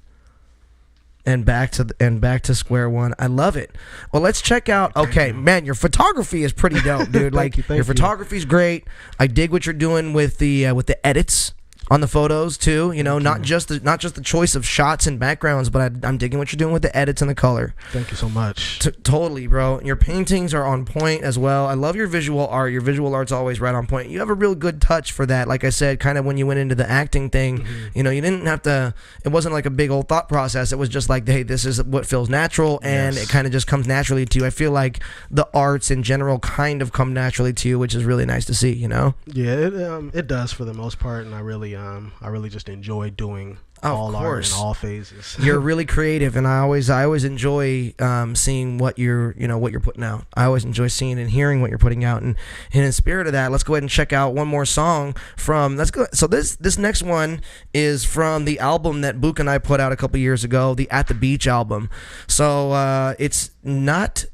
And back to square one. I love it. Well, let's check out. Okay, man, your photography is pretty dope, dude. Thank you. Your photography's great. I dig what you're doing with the edits on the photos too. You know, not just the choice of shots and backgrounds, but I'm digging what you're doing with the edits and the color. Thank you so much. Totally, bro. Your paintings are on point as well. I love your visual art. Your visual art's always right on point. You have a real good touch for that. Like I said, kind of when you went into the acting thing, you know, you didn't have to. It wasn't like a big old thought process. It was just like, hey, this is what feels natural, and it kind of just comes naturally to you. I feel like the arts in general kind of come naturally to you, which is really nice to see. You know? Yeah, it does for the most part, and I really really just enjoy doing Of all art course. in all phases. You're really creative, and I always enjoy seeing what you're putting out. I always enjoy seeing and hearing what you're putting out, and in the spirit of that, let's go ahead and check out one more song from. Let's go. So this next one is from the album that Book and I put out a couple years ago, the At the Beach album. So it's not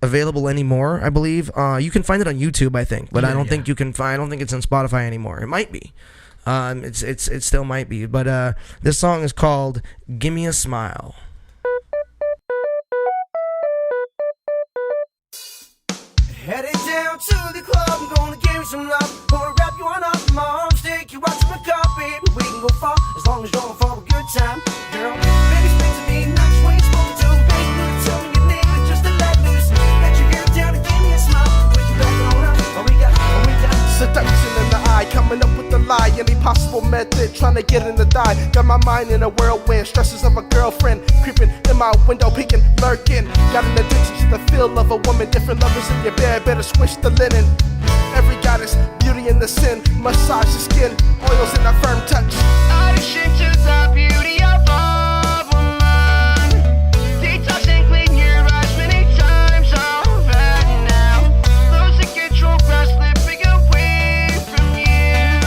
available anymore, I believe. You can find it on YouTube, I think, but I don't think you can find. I don't think it's on Spotify anymore. It might be. It still might be, but this song is called "Gimme a Smile." Headed down to the club, I'm gonna give you some love. Gonna wrap you on up, my arms, take you out to my car, baby. We can go far, as long as you're for a good time. Girl, baby, speak to me, not just when you spoke to. Baby, you tell me your name, and just to let loose. Let your hair down and give me a smile. Put you back on up, oh we got. Seduction in the eye, coming up with the lie. Any possible method, trying to get in the die. Got my mind in a whirlwind, stresses of a girlfriend creeping in my window, peeking, lurking. Got an addiction to the feel of a woman. Different lovers in your bed, better switch the linen. Every goddess, beauty in the sin. Massage the skin, oils in a firm touch. Addiction to the beauty of a woman. Detox and clean your eyes many times over now. Losing control, fast slipping away from you.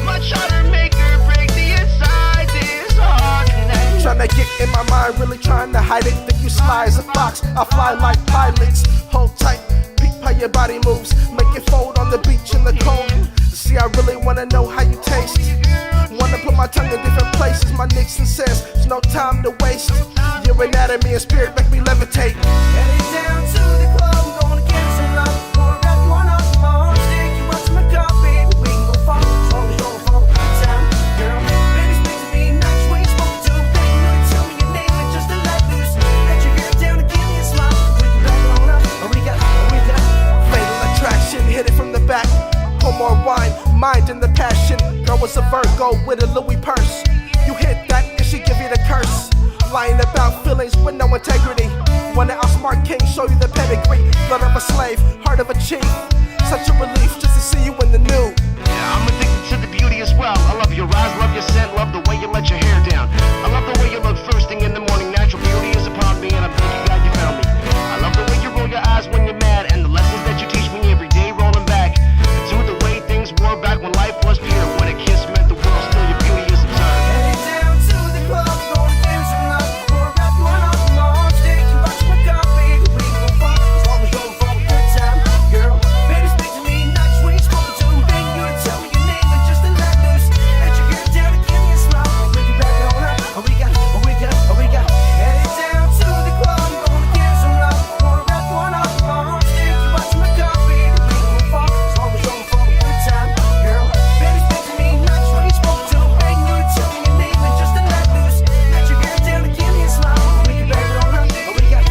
Much harder, make or break the inside is hard tonight. Trying to get in my mind, really trying to hide it. Think you sly as a fox, I fly like pilots. Hold tight, peek how your body moves. Make it fold on the beach in the cold. See, I really wanna know how you taste. Wanna put my tongue in different places. My Nixon says, there's no time to waste. Your anatomy and spirit make me levitate. Headed down to the club, I'm gonna give you some love. Gonna wrap you on up, my arms, take you out to my car, baby. We can go far, as long as you're for a good time. Girl, baby, speak to me, not just when you spoke to. Baby, you tell me your name, and just to let loose. Let your hair down and give me a smile. We can back on up, oh we got. Fatal attraction, hit it from the back. Pour more wine, mind in the passion. Girl was a Virgo with a Louis purse. You hit that and she give you the curse. Lying about feelings with no integrity. Wanna outsmart king, show you the pedigree. Blood of a slave, heart of a chief. Such a relief just to see you in the new. Yeah, I'm addicted to the beauty as well. I love your eyes, love your scent, love the way you let your hair down. I love the way you look first thing in the morning. Natural beauty is upon me, and I'm thank you God you found me. I love the way you roll your eyes when you're mad, and the lessons that you teach me every day rolling back. To the way things were back when life was pure. When a kiss meant the world, still your beauty is observed. Headed down to the club, gonna give you some love. Gonna wrap you on up, my arms, take you out to my car, baby. We can go far, as long as you're for a good time. Girl, baby, speak to me, not just when you spoke to. Baby, you tell me your name, and just to let loose. Let your hair down and give me a smile. Bring you back on up, oh we got. Headed down to the club, gonna give you some love. Gonna wrap you on up, my arms, take you out to my car, baby. We can go far, as long as you're for a good time. Girl, baby, speak to me, not just when you spoke to. Baby, you tell me your name, and just to let loose. Let your hair down and give me a smile. Bring you back on up, oh we got.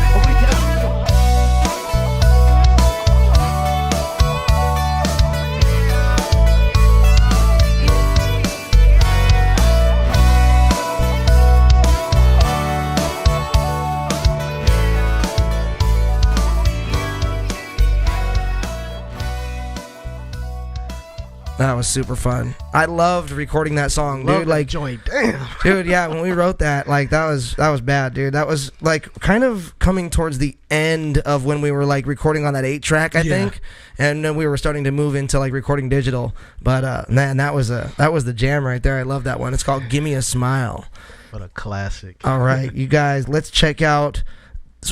That was super fun. I loved recording that song, Love dude. that Like, joint, damn. dude, yeah. When we wrote that, like, that was bad, dude. That was like kind of coming towards the end of when we were like recording on that 8-track, I think, and then we were starting to move into like recording digital. But man, that was the jam right there. I love that one. It's called "Gimme a Smile." What a classic. All right, you guys, let's check out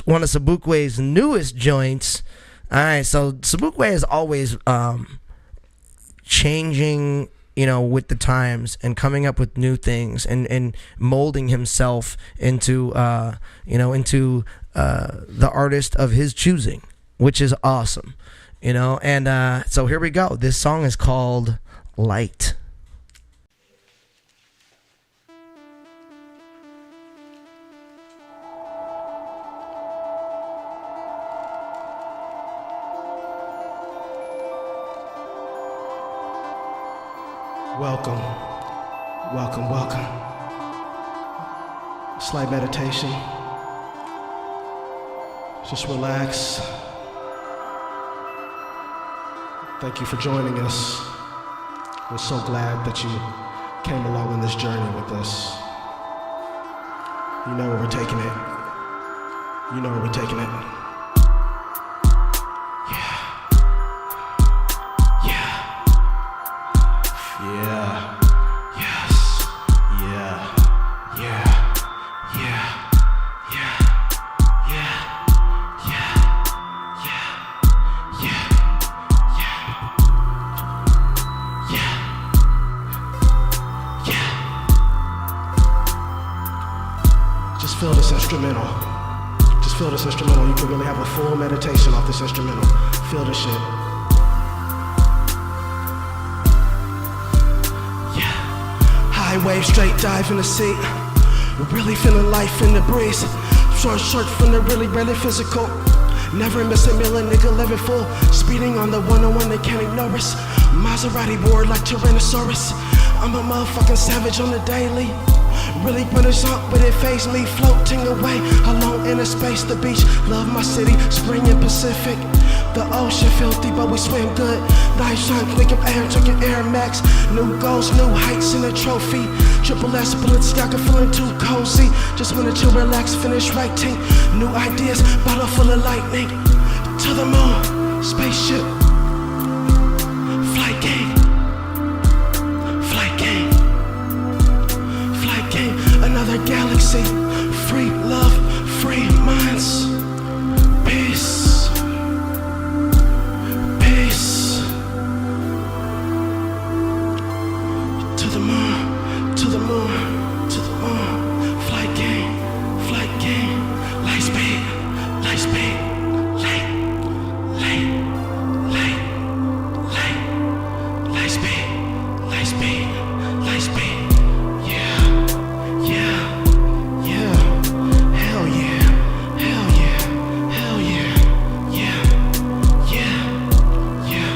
one of Sobukwe's newest joints. All right, so Sobukwe is always changing, with the times and coming up with new things and molding himself into the artist of his choosing, which is awesome, and so here we go. This song is called Light. Welcome. Slight meditation. Just relax. Thank you for joining us. We're so glad that came along on this journey with us. You know where we're taking it. You know where we're taking it. Yeah. Yeah. Yeah. Yes. Yeah. Yeah. Yeah. Yeah. Yeah. Yeah. Yeah. Yeah. Just feel this instrumental. Just feel this instrumental. You can really have a full meditation off this instrumental. Feel this shit. Yeah. High wave, straight dive in the sea. Really feeling life in the breeze. Short from the really physical. Never miss a meal, a nigga living full. Speeding on the 101, they can't ignore us. Maserati board like Tyrannosaurus. I'm a motherfucking savage on the daily. Really punish up, but it phased me. Floating away, alone in the space, the beach. Love my city, spring and Pacific. The ocean filthy, but we swim good. Night shine, quick up air, drinking Air Max. New goals, new heights in a trophy. Triple S, Balenciaga, feeling too cozy. Just wanted to relax, finish writing. New ideas, bottle full of lightning. To the moon, spaceship. Flight game. Flight game. Flight game, another galaxy. Free love, free minds. Peace. Peace. To the moon, to the moon, to the moon. Flight game, light speed, light speed, light, light, light, light, light speed, light speed, light speed. Yeah, yeah, yeah, hell yeah, hell yeah, hell yeah, yeah, yeah, yeah,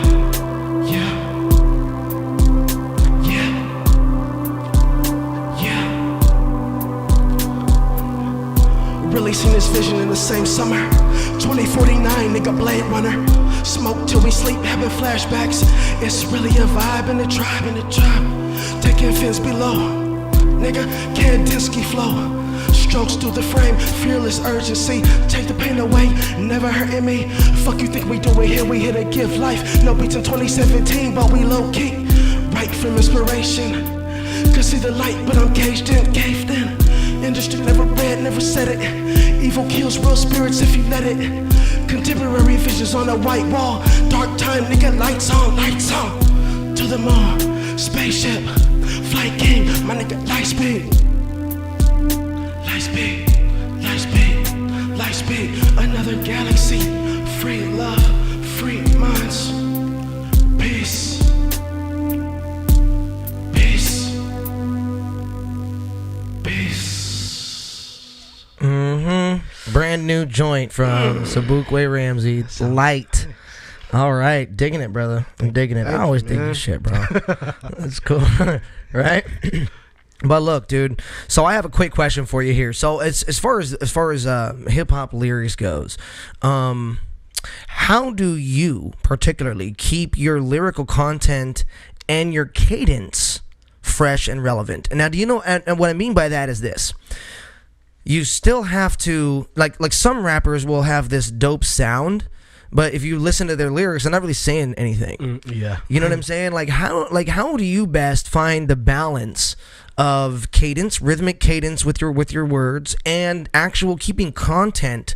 yeah, yeah. Really seen this vision in the same summer. 2049, nigga, Blade Runner. Smoke till we sleep, having flashbacks. It's really a vibe in the tribe, Taking fins below. Nigga, Kandinsky flow. Strokes through the frame, fearless urgency. Take the pain away, never hurting me. Fuck you think we doing here? We here to give life. No beats in 2017, but we low key. Right from inspiration. Could see the light, but I'm caged in. Industry never read, never said it. Evil kills real spirits if you let it. Contemporary visions on a white wall. Dark time, nigga, lights on, lights on. To the moon, spaceship, flight king, my nigga, light speed. Light speed, light speed, light speed. Another galaxy, free love, free minds. Peace. Peace. Peace. Brand new joint from Sobukwe Ramsey. Light. All right. Digging it, brother. I'm digging it. I always dig this shit, bro. That's cool. Right? But look, dude. So I have a quick question for you here. So as far as hip hop lyrics goes, how do you particularly keep your lyrical content and your cadence fresh and relevant? And now, do you know? And what I mean by that is this: you still have to like some rappers will have this dope sound, but if you listen to their lyrics, they're not really saying anything. Yeah. You know what I'm saying? Like how do you best find the balance of cadence, rhythmic cadence with your words, and actual keeping content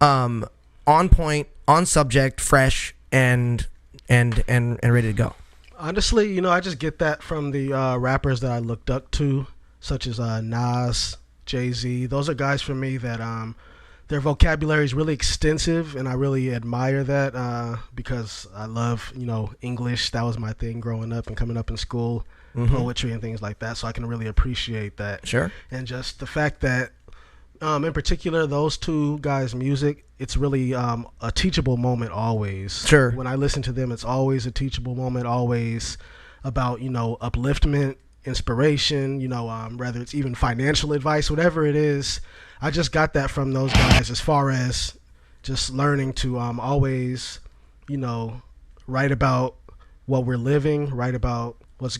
on point, on subject, fresh, and ready to go? Honestly, I just get that from the rappers that I looked up to, such as Nas, Jay-Z. Those are guys for me that their vocabulary is really extensive, and I really admire that because I love, English. That was my thing growing up and coming up in school, poetry and things like that. So I can really appreciate that. Sure. And just the fact that, in particular, those two guys' music, it's really a teachable moment always. Sure. When I listen to them, it's always a teachable moment, always about, upliftment, inspiration, whether it's even financial advice, whatever it is. I just got that from those guys as far as just learning to always, write about what we're living, write about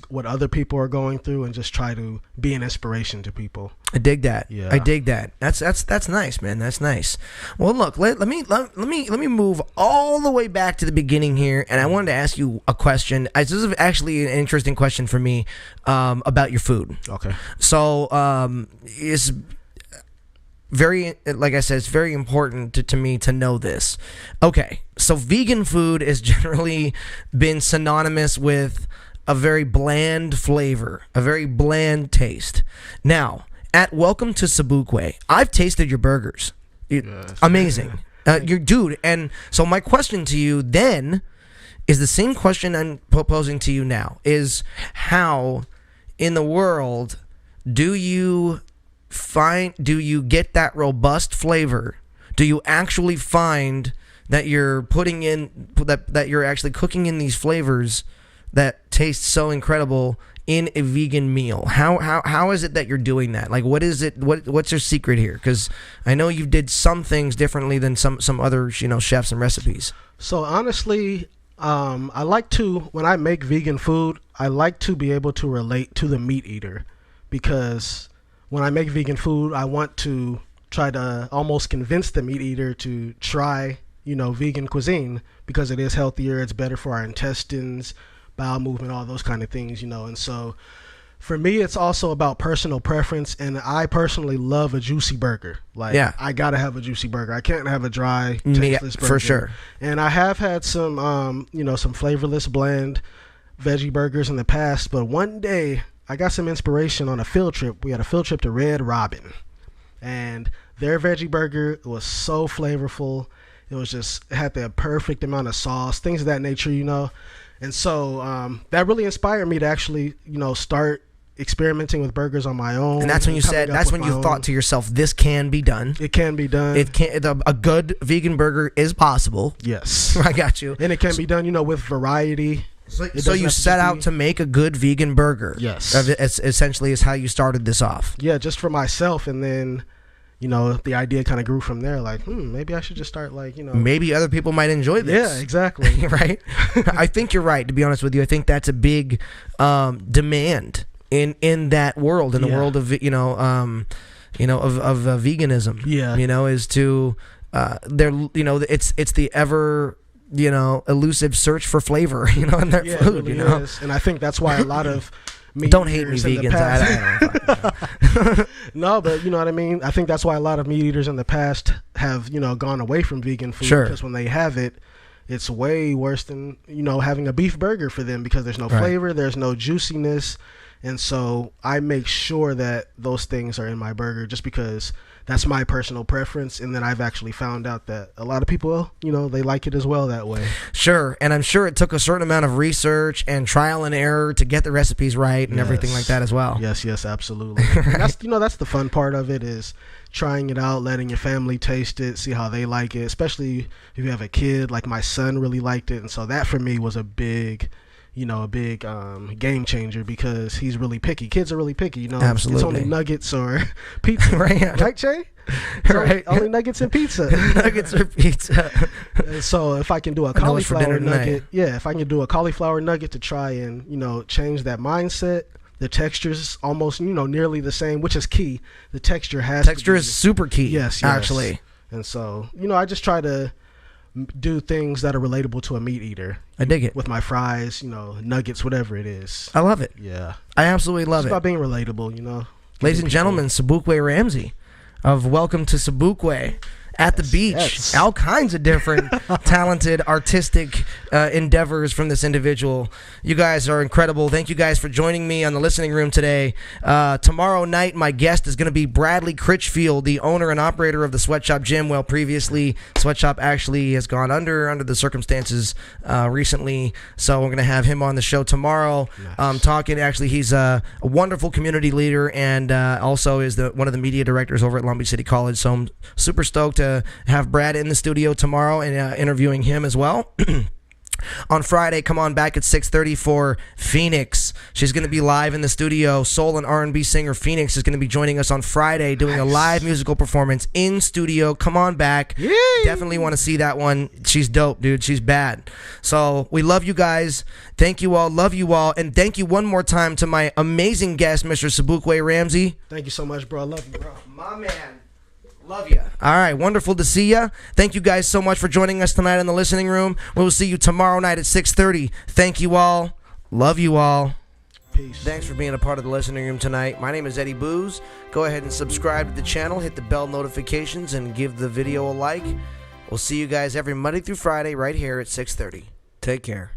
what other people are going through and just try to be an inspiration to people. I dig that. Yeah. I dig that. That's nice, man. That's nice. Well, look, let me move all the way back to the beginning here, and I wanted to ask you a question. This is actually an interesting question for me about your food. Okay. So, it's very, like I said, it's very important to me to know this. Okay, so vegan food has generally been synonymous with a very bland flavor, a very bland taste. Now, at Welcome to Sobukwe, I've tasted your burgers. Amazing. Your dude. And so my question to you then is the same question I'm proposing to you now, is how in the world do you get that robust flavor? Do you actually find that you're putting in, that you're actually cooking in these flavors that taste so incredible in a vegan meal? How is it that you're doing that? Like, what is it? What's your secret here? Because I know you did some things differently than some other chefs and recipes. So honestly, I like to, when I make vegan food, I like to be able to relate to the meat eater, because when I make vegan food, I want to try to almost convince the meat eater to try, vegan cuisine, because it is healthier, it's better for our intestines, bowel movement, all those kind of things, And so for me, it's also about personal preference, and I personally love a juicy burger. Like, yeah. I gotta have a juicy burger. I can't have a dry, tasteless burger. For sure. And I have had some, some flavorless, bland veggie burgers in the past, but one day I got some inspiration on a field trip. We had a field trip to Red Robin, and their veggie burger was so flavorful. It had the perfect amount of sauce, things of that nature, And so that really inspired me to actually, start experimenting with burgers on my own. And that's when you thought to yourself, this can be done. It can be done. A good vegan burger is possible. Yes. I got you. And it can be done, with variety. So you set out to make a good vegan burger. Yes. Essentially is how you started this off. Yeah, just for myself. And then, the idea kind of grew from there. Like, maybe I should just start Maybe other people might enjoy this. Yeah, exactly. Right? I think you're right, to be honest with you. I think that's a big demand in that world, in the world of, of veganism. Yeah. Is to, it's the ever, elusive search for flavor, in their food, it really is. And I think that's why a lot of meat don't hate me, eaters in the vegans. past, no, but you know what I mean? I think that's why a lot of meat eaters in the past have, gone away from vegan food. Sure. Because when they have it, it's way worse than, having a beef burger for them, because there's no flavor, there's no juiciness. And so I make sure that those things are in my burger, just because that's my personal preference. And then I've actually found out that a lot of people, they like it as well that way. Sure. And I'm sure it took a certain amount of research and trial and error to get the recipes right and everything like that as well. Yes, absolutely. And that's, that's the fun part of it, is trying it out, letting your family taste it, see how they like it, especially if you have a kid. Like my son really liked it. And so that for me was a big game changer, because he's really picky. Kids are really picky, Absolutely. It's only nuggets or pizza. Right, Jay? Right. Only nuggets and pizza. Nuggets or pizza. And so if I can do a cauliflower nugget, if I can do a cauliflower nugget to try and, change that mindset, the texture's almost, nearly the same, which is key. The texture is super key. Yes. Actually. And so, I just try to do things that are relatable to a meat eater. I dig it. With my fries, nuggets, whatever it is. I love it. Yeah. I absolutely love it's it. about being relatable, Ladies and gentlemen, Sobukwe Ramsey of Welcome to Sobukwe. At the beach, yes. All kinds of different talented, artistic endeavors from this individual. You guys are incredible. Thank you guys for joining me on the listening room today. Tomorrow night, my guest is going to be Bradley Critchfield, the owner and operator of the Sweatshop Gym. Well, previously, Sweatshop actually has gone under the circumstances recently. So we're going to have him on the show tomorrow. Nice. Talking, actually, he's a wonderful community leader, and also is one of the media directors over at Long Beach City College. So I'm super stoked to have Brad in the studio tomorrow and interviewing him as well. On Friday, come on back at 6:30 for Phoenix. She's going to be live in the studio. Soul and R&B singer Phoenix is going to be joining us on Friday doing a live musical performance in studio. Come on back. Yay. Definitely want to see that one. She's dope, dude. She's bad. So we love you guys. Thank you all. Love you all. And thank you one more time to my amazing guest, Mr. Sobukwe Ramsey. Thank you so much, bro. I love you, bro. My man. Love you. All right, wonderful to see you. Thank you guys so much for joining us tonight in the listening room. We will see you tomorrow night at 6:30. Thank you all. Love you all. Peace. Thanks for being a part of the listening room tonight. My name is Eddie Booze. Go ahead and subscribe to the channel, hit the bell notifications, and give the video a like. We'll see you guys every Monday through Friday right here at 6:30. Take care.